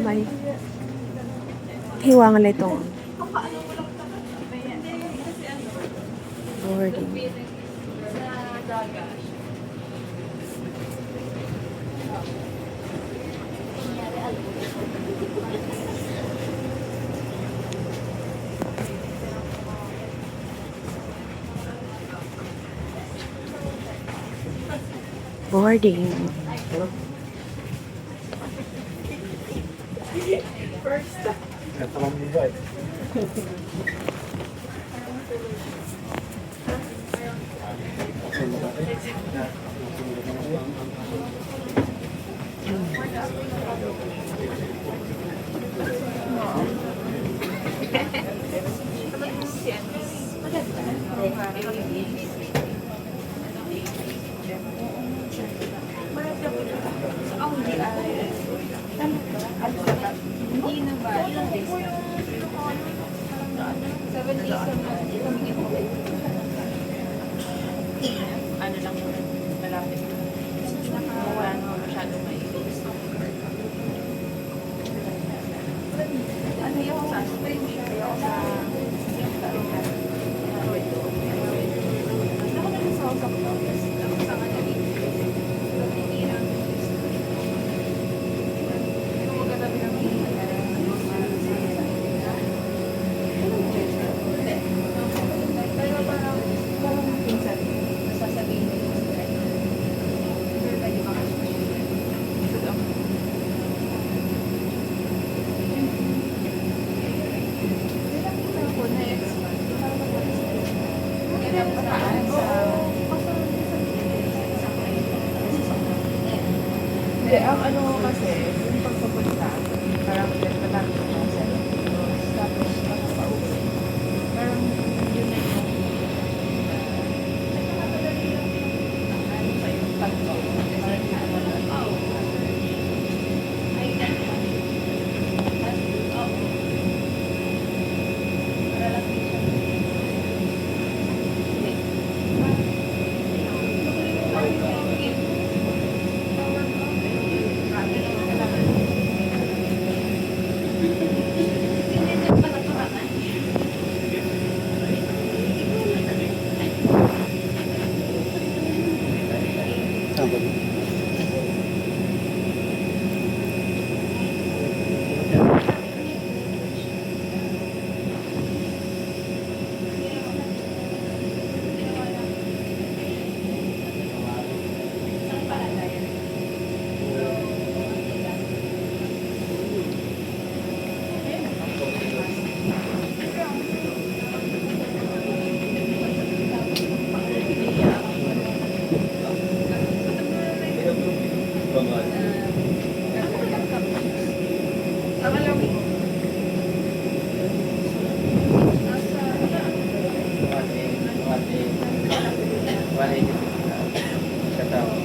May hiwangan na itong boarding. Boarding. Ano lang yun, malapit. Wala naman masyadong mailis. Ano yung sa spring? Yung sa... Ako na sa usap ko. Sa kanali. Yung magkatabi ng pero parang minsan sasabihin mo yung pero tayo hindi, ang ano kasi, yung pagpapunta, parang nagtatang ko sa tapos makapauwi. Parang yun na yung ano sa yung tatlo. Parang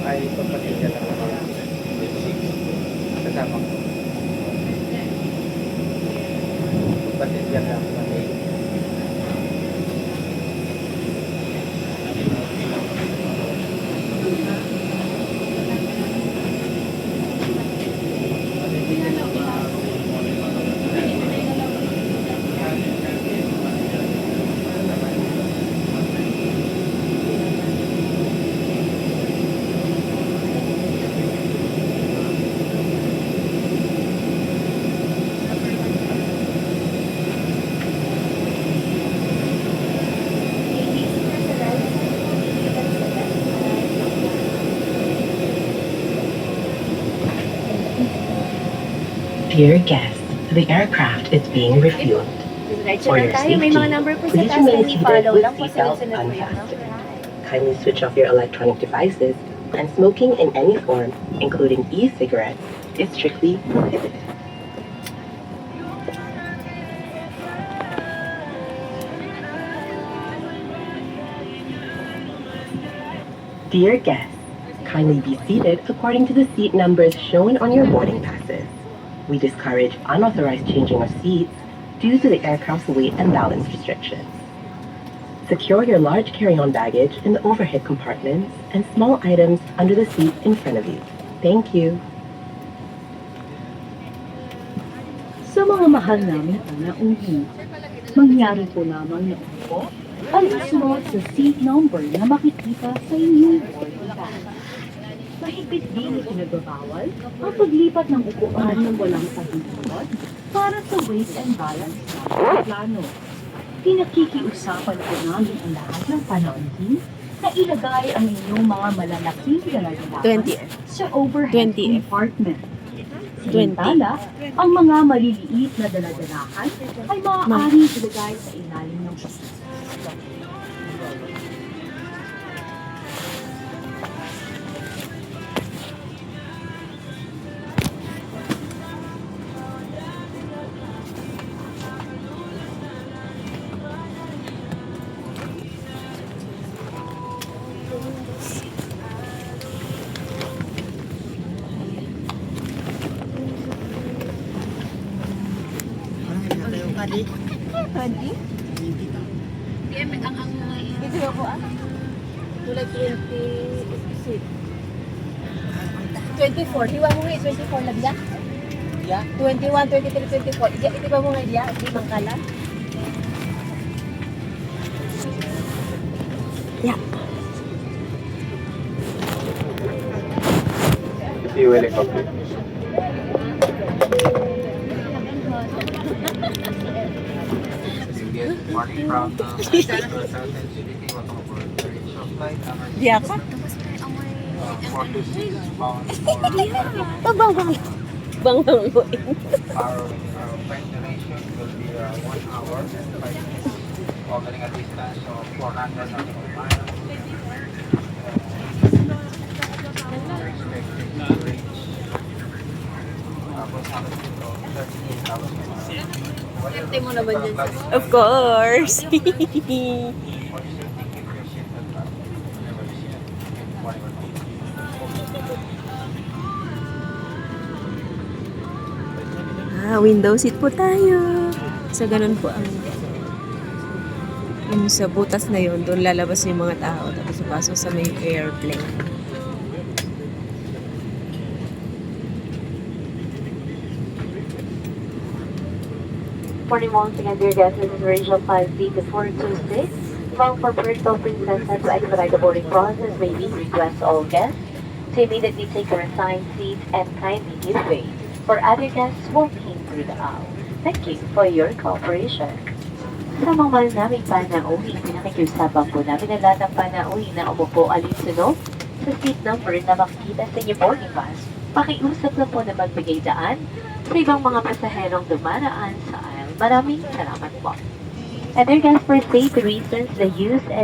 ay pagpasensya lang ako. Kasama ko. Pagpasensya lang ako. Dear guests, the aircraft is being refueled. For your safety, May mga number po sa please taas na remain seated i-follow with lang po seatbelts sunod-sunod po yun. unfastened. Kindly switch off your electronic devices, and smoking in any form, including e-cigarettes, is strictly prohibited. Dear guests, kindly be seated according to the seat numbers shown on your boarding passes. We discourage unauthorized changing of seats due to the aircraft's weight and balance restrictions. Secure your large carry-on baggage in the overhead compartments and small items under the seat in front of you. Thank you. Sa mga mahal namin panauhin, mangyari po lamang na upo ang susunod sa seat number na makikita sa inyong boarding pass. Mahigpit din ipinagbabawal ang paglipat ng upuan ng walang pahintulot para sa weight and balance ng plano. Pinakikiusapan po namin ang lahat ng panauhin na ilagay ang inyong mga malalaking dala-dalahan 20. sa overhead 20. compartment. 20. Samantala, ang mga maliliit na daladalahan ay maaaring ilagay sa ilalim ng bus. Video ko ah. Tulad 26. 24. Di ba mo nga 24 lang ya? Yeah. 21, 23, 24. Di ba mo nga ya? Di mangkala? Yeah. Fuel complete. Morning from Di ako? 4 to 6 pounds for Bang. Bang mo. our ventilation will be 1 hour and 5 minutes, covering a distance of 400 nautical miles. We're expecting to reach Tapos 38 hours per hour. Swerte mo naman yan. Of course. Window seat po tayo. So, ganun po ang yung sa butas na yun, doon lalabas yung mga tao tapos pasok sa may airplane. Morning once again, dear guests. This is Rachel 5B to 426. Bound for Puerto Princesa to expedite the boarding process, may we request all guests to immediately take your assigned seats and kindly give way for other guests walking through the aisle. Thank you for your cooperation. Sa mga mahal naming panauwi, pinakikiusapan po namin ang lahat ng panauwi na umupo alinsunod sa seat number na makikita sa inyong boarding pass. Pakiusap lang po na magbigay daan sa ibang mga pasaherong dumaraan sa aisle. Maraming salamat po. And dear guests, for safety reasons, the use and